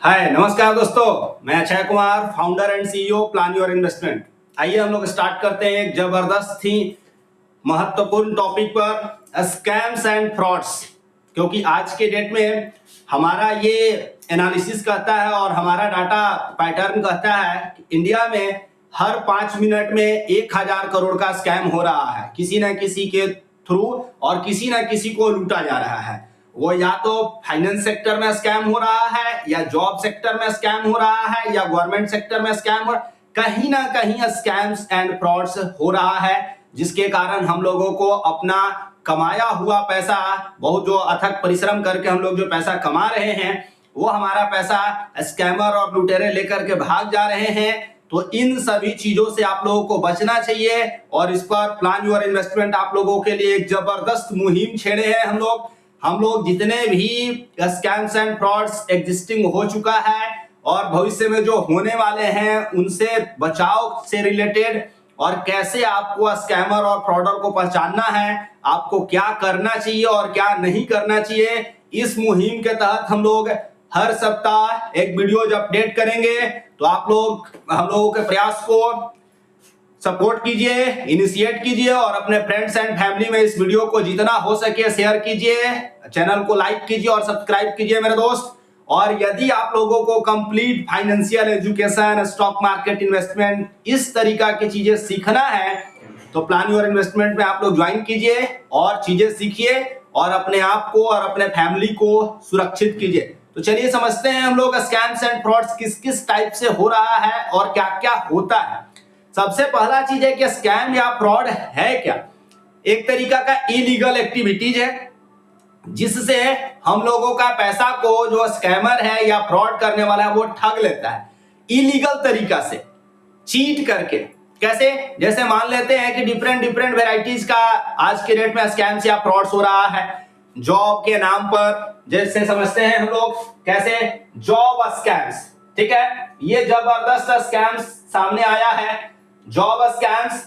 हाय नमस्कार दोस्तों, मैं Akshay Kumar, founder and CEO plan your investment. आइए हम लोग स्टार्ट करते हैं एक जबरदस्त ही महत्वपूर्ण टॉपिक पर, स्कैम्स एंड फ्रॉड्स। क्योंकि आज के डेट में हमारा ये एनालिसिस कहता है और हमारा डाटा पैटर्न कहता है कि इंडिया में हर 5 मिनट में 1000 करोड़ का स्कैम हो रहा है किसी न किसी के थ्रू, और किसी न किसी को लूटा जा रहा है। वो या तो फाइनेंस सेक्टर में स्कैम हो रहा है, या जॉब सेक्टर में स्कैम हो रहा है, या गवर्नमेंट सेक्टर में स्कैम हो रहा है। कहीं ना कहीं स्कैम्स एंड फ्रॉड्स हो रहा है, जिसके कारण हम लोगों को अपना कमाया हुआ पैसा, बहुत जो अथक परिश्रम करके हम लोग जो पैसा कमा रहे हैं, वो हमारा पैसा स्कैमर और लुटेरे लेकर के भाग जा रहे हैं। तो इन सभी चीजों से आप लोगों को बचना चाहिए, और इस पर प्लान योर इन्वेस्टमेंट आप लोगों के लिए एक जबरदस्त मुहिम छेड़े हैं हम लोग जितने भी स्कैम्स एंड फ्रॉड्स एग्जिस्टिंग हो चुका है और भविष्य में जो होने वाले हैं, उनसे बचाव से रिलेटेड, और कैसे आपको स्कैमर और फ्रॉडर को पहचानना है, आपको क्या करना चाहिए और क्या नहीं करना चाहिए, इस मुहिम के तहत हम लोग हर सप्ताह एक वीडियोज अपडेट करेंगे। तो आप लोग हम लोगों के प्रयास को सपोर्ट कीजिए, इनिशिएट कीजिए, और अपने फ्रेंड्स एंड फैमिली में इस वीडियो को जितना हो सके शेयर कीजिए, चैनल को लाइक कीजिए और सब्सक्राइब कीजिए मेरे दोस्त। और यदि आप लोगों को complete financial education, stock market investment, इस तरीका की चीजें सीखना है, तो प्लान योर इन्वेस्टमेंट में आप लोग ज्वाइन कीजिए और चीजें सीखिए और अपने आप को और अपने फैमिली को सुरक्षित कीजिए। तो चलिए समझते हैं हम लोग स्कैम्स एंड फ्रॉड्स किस किस टाइप से हो रहा है और क्या क्या होता है। सबसे पहला चीज है कि स्कैम या फ्रॉड है क्या। एक तरीका का इलीगल एक्टिविटीज है, जिससे हम लोगों का पैसा को जो स्कैमर है या फ्रॉड करने वाला है वो ठग लेता है इलीगल तरीका से, चीट करके। कैसे? जैसे मान लेते हैं कि डिफरेंट वेराइटीज का आज के डेट में स्कैम्स या फ्रॉड्स हो रहा है जॉब के नाम पर। जैसे समझते हैं हम लोग कैसे, जॉब स्कैम्स, ठीक है, ये जबरदस्त स्कैम्स सामने आया है। जॉब स्कैम्स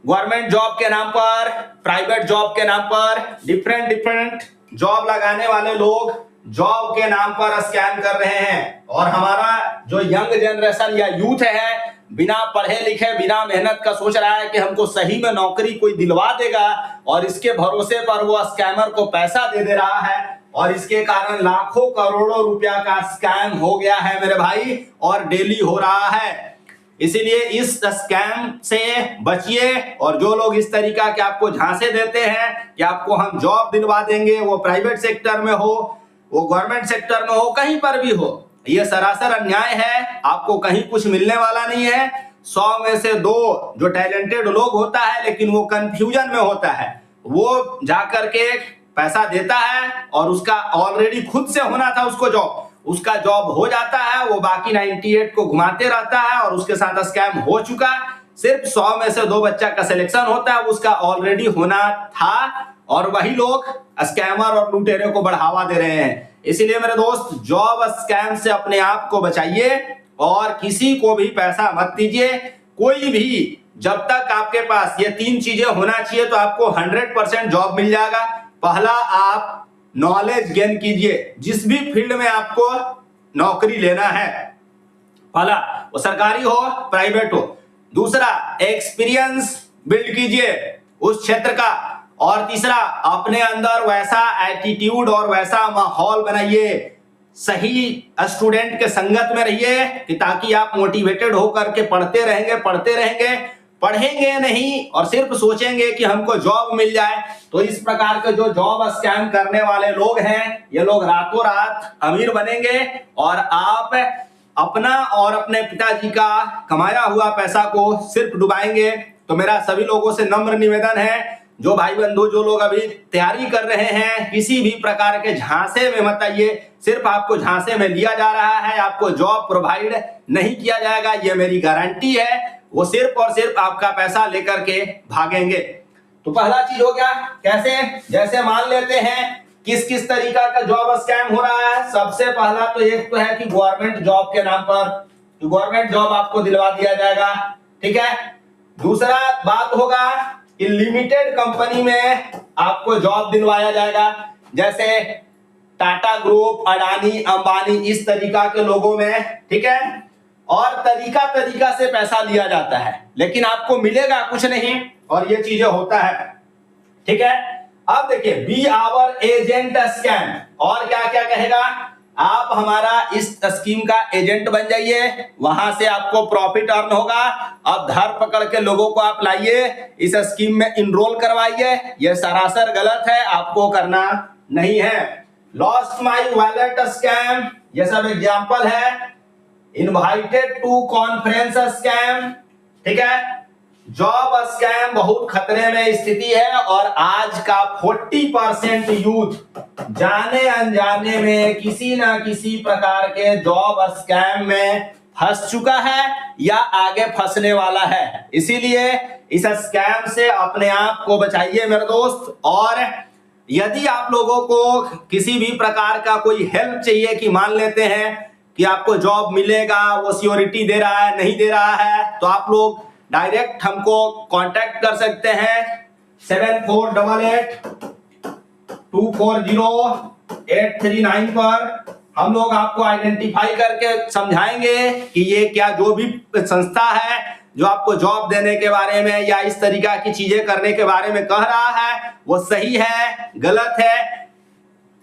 गवर्नमेंट जॉब के नाम पर, प्राइवेट जॉब के नाम पर, डिफरेंट जॉब लगाने वाले लोग जॉब के नाम पर स्कैम कर रहे हैं। और हमारा जो यंग जनरेशन या यूथ है, बिना पढ़े लिखे, बिना मेहनत का सोच रहा है कि हमको सही में नौकरी कोई दिलवा देगा, और इसके भरोसे पर वो स्कैमर को पैसा दे रहा है, और इसके कारण लाखों करोड़ों रुपया का स्कैम हो गया है मेरे भाई, और डेली हो रहा है। इसीलिए इस स्कैम से बचिए। और जो लोग इस तरीका के आपको झांसे देते हैं कि आपको हम जॉब दिलवा देंगे, वो प्राइवेट सेक्टर में हो, वो गवर्नमेंट सेक्टर में हो, कहीं पर भी हो, ये सरासर अन्याय है। आपको कहीं कुछ मिलने वाला नहीं है। 100 में से 2 जो टैलेंटेड लोग होता है, लेकिन वो कंफ्यूजन में होता है, वो जाकर के पैसा देता है, और उसका ऑलरेडी खुद से होना था उसको जॉब, उसका जॉब हो जाता है, वो बाकी 98 को घुमाते रहता है, और उसके साथ स्कैम हो चुका। सिर्फ 100 में से 2 बच्चा का सिलेक्शन होता है, उसका ऑलरेडी होना था, और वही लोग स्कैमर और लुटेरे को बढ़ावा दे रहे हैं। इसीलिए मेरे दोस्त, जॉब स्कैम से अपने आप को बचाइए और किसी को भी पैसा मत दीजिए। कोई भी, जब तक आपके पास ये 3 चीजें होना चाहिए, तो आपको 100% जॉब मिल जाएगा। पहला, आप नॉलेज गेन कीजिए, जिस भी फील्ड में आपको नौकरी लेना है, पहला वो सरकारी हो प्राइवेट हो। दूसरा, एक्सपीरियंस बिल्ड कीजिए उस क्षेत्र का। और तीसरा, अपने अंदर वैसा एटीट्यूड और वैसा माहौल बनाइए, सही स्टूडेंट के संगत में रहिए, कि ताकि आप मोटिवेटेड होकर के पढ़ते रहेंगे, पढ़ेंगे नहीं और सिर्फ सोचेंगे कि हमको जॉब मिल जाए। तो इस प्रकार के जो जॉब स्कैम करने वाले लोग हैं, ये लोग रातों रात अमीर बनेंगे, और आप अपना और अपने पिताजी का कमाया हुआ पैसा को सिर्फ डुबाएंगे। तो मेरा सभी लोगों से नम्र निवेदन है, जो भाई बंधु, जो लोग अभी तैयारी कर रहे हैं, किसी भी प्रकार के झांसे में मत आइए। सिर्फ आपको झांसे में लिया जा रहा है, आपको जॉब प्रोवाइड नहीं किया जाएगा, ये मेरी गारंटी है। वो सिर्फ और सिर्फ आपका पैसा लेकर के भागेंगे। तो पहला चीज हो गया, कैसे? जैसे मान लेते हैं किस किस तरीका का जॉब स्कैम हो रहा है। सबसे पहला तो एक तो है कि गवर्नमेंट जॉब के नाम पर गवर्नमेंट जॉब आपको दिलवा दिया जाएगा, ठीक है। दूसरा बात होगा कि लिमिटेड कंपनी में आपको जॉब दिलवाया जाएगा। जैसे टाटा ग्रुप, अडानी, अंबानी, इस तरीका के लोगों में, ठीक है, और तरीका तरीका से पैसा लिया जाता है, लेकिन आपको मिलेगा कुछ नहीं, और ये चीजें होता है, ठीक है। अब देखिए, बी आवर एजेंट स्कैम, और क्या क्या कहेगा, आप हमारा इस स्कीम का एजेंट बन जाइए, वहां से आपको प्रॉफिट अर्न होगा। अब धर पकड़ के लोगों को आप लाइए, इस स्कीम में इनरोल करवाइए, यह सरासर गलत है, आपको करना नहीं है। लॉस्ट माई वॉलेट स्कैम, ये सब एग्जाम्पल है। इनवाइटेड टू कॉन्फ्रेंस स्कैम, ठीक है। जॉब स्कैम बहुत खतरे में स्थिति है, और आज का 40% यूथ जाने अनजाने में किसी ना किसी प्रकार के जॉब स्कैम में फंस चुका है या आगे फंसने वाला है। इसीलिए इस स्कैम से अपने आप को बचाइए मेरे दोस्त। और यदि आप लोगों को किसी भी प्रकार का कोई हेल्प चाहिए, कि मान लेते हैं कि आपको जॉब मिलेगा, वो सिक्योरिटी दे रहा है, नहीं दे रहा है, तो आप लोग डायरेक्ट हमको कांटेक्ट कर सकते हैं 7488240839 पर। हम लोग आपको आइडेंटिफाई करके समझाएंगे कि ये क्या, जो भी संस्था है जो आपको जॉब देने के बारे में या इस तरीका की चीजें करने के बारे में कह रहा है, वो सही है, गलत है।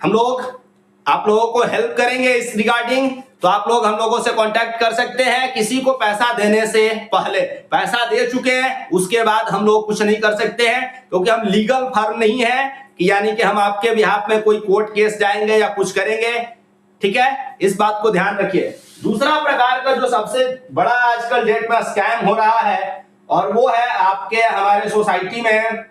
हम लोग आप लोगों को हेल्प करेंगे इस रिगार्डिंग, तो आप लोग हम लोगों से कांटेक्ट कर सकते हैं। किसी को पैसा देने से पहले, पैसा दे चुके हैं उसके बाद हम लोग कुछ नहीं कर सकते हैं, क्योंकि हम लीगल फर्म नहीं है कि यानी कि हम आपके बिहाफ में कोई कोर्ट केस जाएंगे या कुछ करेंगे, ठीक है, इस बात को ध्यान रखिए। दूसरा प्रकार का जो सबसे बड़ा आजकल डेट में स्कैम हो रहा है, और वो है आपके हमारे सोसाइटी में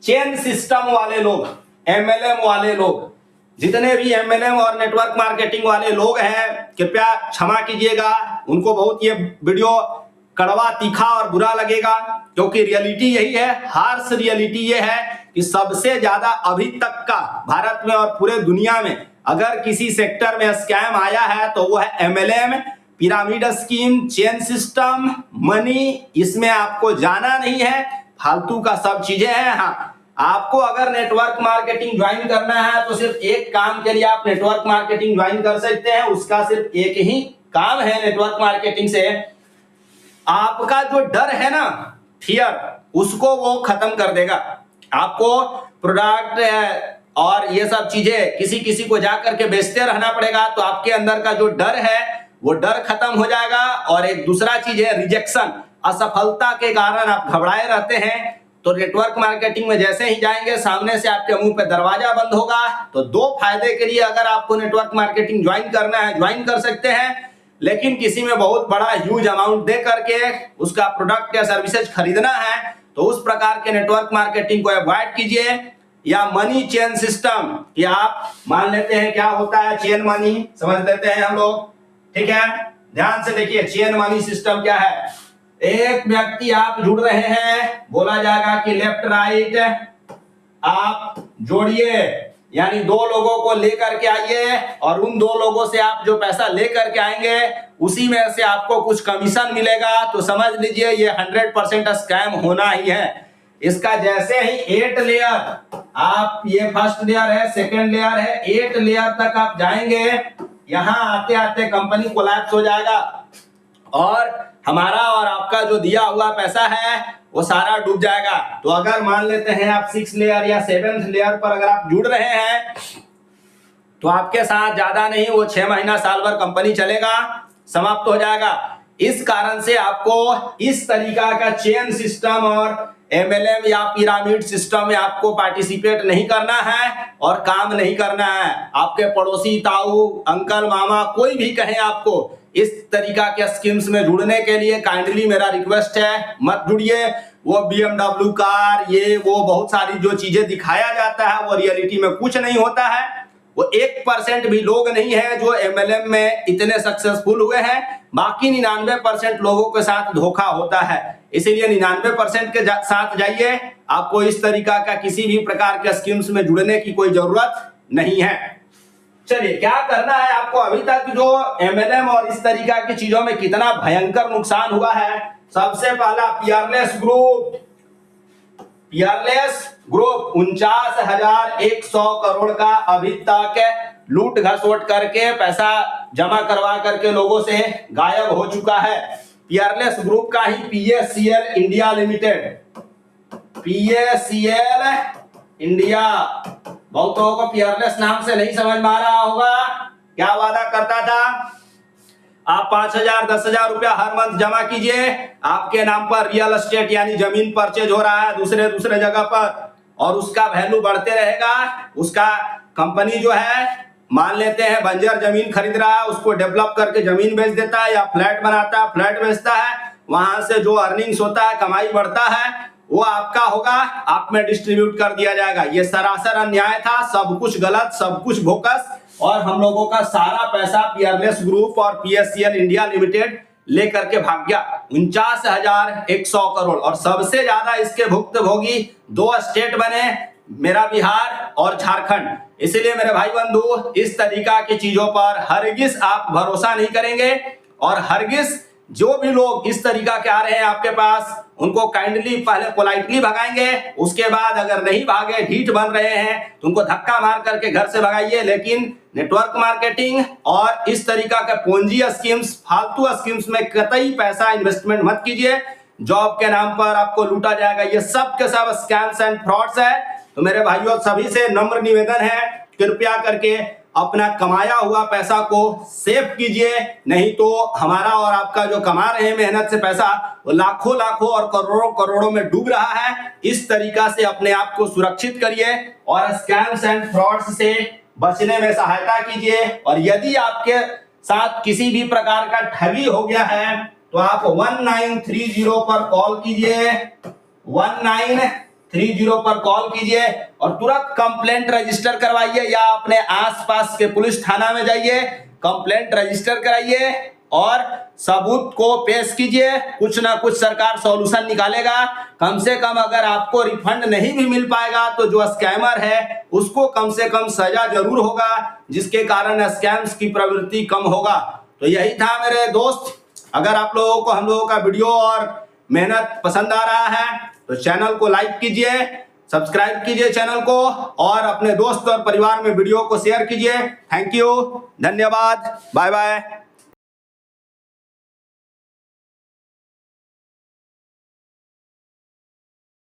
चेन सिस्टम वाले लोग, एमएलएम वाले लोग। जितने भी एमएलएम और नेटवर्क मार्केटिंग वाले लोग हैं, कृपया क्षमा कीजिएगा, उनको बहुत ये वीडियो कड़वा, तीखा और बुरा लगेगा, क्योंकि रियलिटी यही है, हार्श रियलिटी ये है कि सबसे ज्यादा अभी तक का भारत में और पूरे दुनिया में अगर किसी सेक्टर में स्कैम आया है तो वो है MLM, pyramid scheme, chain system, money. इसमें आपको जाना नहीं है, फालतू का सब चीजें हैं। हाँ, आपको अगर नेटवर्क मार्केटिंग ज्वाइन करना है तो सिर्फ एक काम के लिए आप नेटवर्क मार्केटिंग ज्वाइन कर सकते हैं। उसका सिर्फ एक ही काम है, नेटवर्क मार्केटिंग से आपका जो डर है ना, फियर, उसको वो खत्म कर देगा। आपको प्रोडक्ट और ये सब चीजें किसी किसी को जा करके बेचते रहना पड़ेगा, तो आपके अंदर का जो डर है वो डर खत्म हो जाएगा। और एक दूसरा चीज है रिजेक्शन, असफलता के कारण आप घबराए रहते हैं, तो नेटवर्क मार्केटिंग में जैसे ही जाएंगे सामने से आपके मुंह पे दरवाजा बंद होगा। तो दो फायदे के लिए अगर आपको नेटवर्क मार्केटिंग ज्वाइन करना है, ज्वाइन कर सकते हैं, लेकिन किसी में बहुत बड़ा ह्यूज अमाउंट दे करके उसका प्रोडक्ट या सर्विसेज खरीदना है, तो उस प्रकार के नेटवर्क मार्केटिंग को अवॉइड कीजिए। या मनी चेन सिस्टम, कि आप मान लेते हैं क्या होता है चेन मनी, समझ लेते हैं हम लोग, ठीक है। ध्यान से देखिए, चेन मनी सिस्टम क्या है। एक व्यक्ति आप जुड़ रहे हैं, बोला जाएगा कि लेफ्ट राइट आप जोड़िए, यानी दो लोगों को लेकर के आइए, और उन दो लोगों से आप जो पैसा लेकर के आएंगे उसी में से आपको कुछ कमीशन मिलेगा। तो समझ लीजिए ये 100% स्कैम होना ही है। इसका जैसे ही 8 लेयर, आप ये फर्स्ट लेयर है, सेकंड लेयर है, 8 लेयर तक आप जाएंगे, यहां आते आते कंपनी कोलैप्स हो जाएगा, और हमारा और आपका जो दिया हुआ पैसा है वो सारा डूब जाएगा। तो अगर मान लेते हैं आप 6 लेयर या 7th लेयर पर अगर आप जुड़ रहे हैं, तो आपके साथ ज्यादा नहीं, वो 6 महीना साल भर कंपनी चलेगा, समाप्त हो जाएगा। इस कारण से आपको इस तरीका का चेन सिस्टम और एमएलएम या पिरामिड सिस्टम में आपको पार्टिसिपेट नहीं करना है और काम नहीं करना है। आपके पड़ोसी, ताऊ, अंकल, मामा, कोई भी कहें आपको इस तरीका के स्कीम्स में जुड़ने के लिए, काइंडली मेरा रिक्वेस्ट है मत जुड़िए। वो BMW कार, ये वो बहुत सारी जो चीजें दिखाया जाता है वो रियलिटी में कुछ नहीं होता है। वो 1% भी लोग नहीं है जो MLM में इतने सक्सेसफुल हुए हैं, बाकी 99% लोगों के साथ धोखा होता है। इसीलिए 99% के साथ जाइए, आपको इस तरीका का किसी भी प्रकार के स्कीम्स में जुड़ने की कोई जरूरत नहीं है। चलिए, क्या करना है आपको, अभी तक जो MLM और इस तरीका की चीजों में कितना भयंकर नुकसान हुआ है। सबसे पहला, Peerless group, Peerless group 49,100 crore का अभी तक लूट घसोट करके पैसा जमा करवा करके लोगों से गायब हो चुका है। पीयरलेस ग्रुप का ही पीएससीएल इंडिया लिमिटेड, पीएससीएल इंडिया, बहुतों को पीयरलेस नाम से नहीं समझ में आ रहा होगा। क्या वादा करता था? आप 5,000 10,000 रुपया हर मंथ जमा कीजिए, आपके नाम पर रियल एस्टेट यानी जमीन परचेज हो रहा है दूसरे दूसरे जगह पर, और उसका वैल्यू बढ़ते रहेगा। उसका कंपनी जो है, मान लेते हैं बंजर जमीन खरीद रहा है, उसको डेवलप करके जमीन बेच देता है, या फ्लैट बनाता है, फ्लैट बेचता है, वहां से जो अर्निंग्स होता है, कमाई बढ़ता है, वो आपका होगा, आप में डिस्ट्रीब्यूट कर दिया जाएगा। ये सरासर अन्याय था, सब कुछ गलत, सब कुछ बोकस, और हम लोगों का सारा पैसा पीयरलेस ग्रुप और पीएससीएल इंडिया लिमिटेड लेकर के भाग गया। 49,100 करोड़, और सबसे ज्यादा इसके भुक्तभोगी 2 स्टेट बने, मेरा बिहार और झारखंड। इसलिए मेरे भाई बंधु, इस तरीका की चीजों पर हरगिज आप भरोसा नहीं करेंगे, और हरगिज जो भी लोग इस तरीका के आ रहे हैं आपके पास, उनको काइंडली पहले पोलाइटली भगाएंगे, उसके बाद अगर नहीं भागे, ढीठ बन रहे हैं, तो उनको धक्का मार करके घर से भगाइए। लेकिन नेटवर्क मार्केटिंग और इस तरीका के पूंजी स्कीम्स, फालतू स्कीम्स में कतई पैसा इन्वेस्टमेंट मत कीजिए। जॉब के नाम पर आपको लूटा जाएगा, ये सब के सब स्कैम्स एंड फ्रॉड्स है। तो मेरे भाइयों, सभी से नम्र निवेदन है, कृपया करके अपना कमाया हुआ पैसा को सेव कीजिए, नहीं तो हमारा और आपका जो कमा रहे हैं मेहनत से पैसा, वो लाखों लाखों और करोड़ों करोड़ों में डूब रहा है। इस तरीका से अपने आप को सुरक्षित करिए और स्कैम्स एंड फ्रॉड्स से बचने में सहायता कीजिए। और यदि आपके साथ किसी भी प्रकार का ठगी हो गया है, तो आप 1930 पर कॉल कीजिए, 1930 पर कॉल कीजिए, और तुरंत कंप्लेंट रजिस्टर करवाइए, या अपने आसपास के पुलिस थाना में जाइए, कंप्लेंट रजिस्टर कराइए और सबूत को पेश कीजिए। कुछ ना कुछ सरकार सॉल्यूशन निकालेगा। कम से कम अगर आपको रिफंड नहीं भी मिल पाएगा, तो जो स्कैमर है उसको कम से कम सजा जरूर होगा, जिसके कारण स्कैम्स की प्रवृत्ति कम होगा। तो यही था मेरे दोस्त। अगर आप लोगों को हम लोगों का वीडियो और मेहनत पसंद आ रहा है, तो चैनल को लाइक कीजिए, सब्सक्राइब कीजिए चैनल को, और अपने दोस्त और परिवार में वीडियो को शेयर कीजिए। थैंक यू, धन्यवाद, बाय बाय।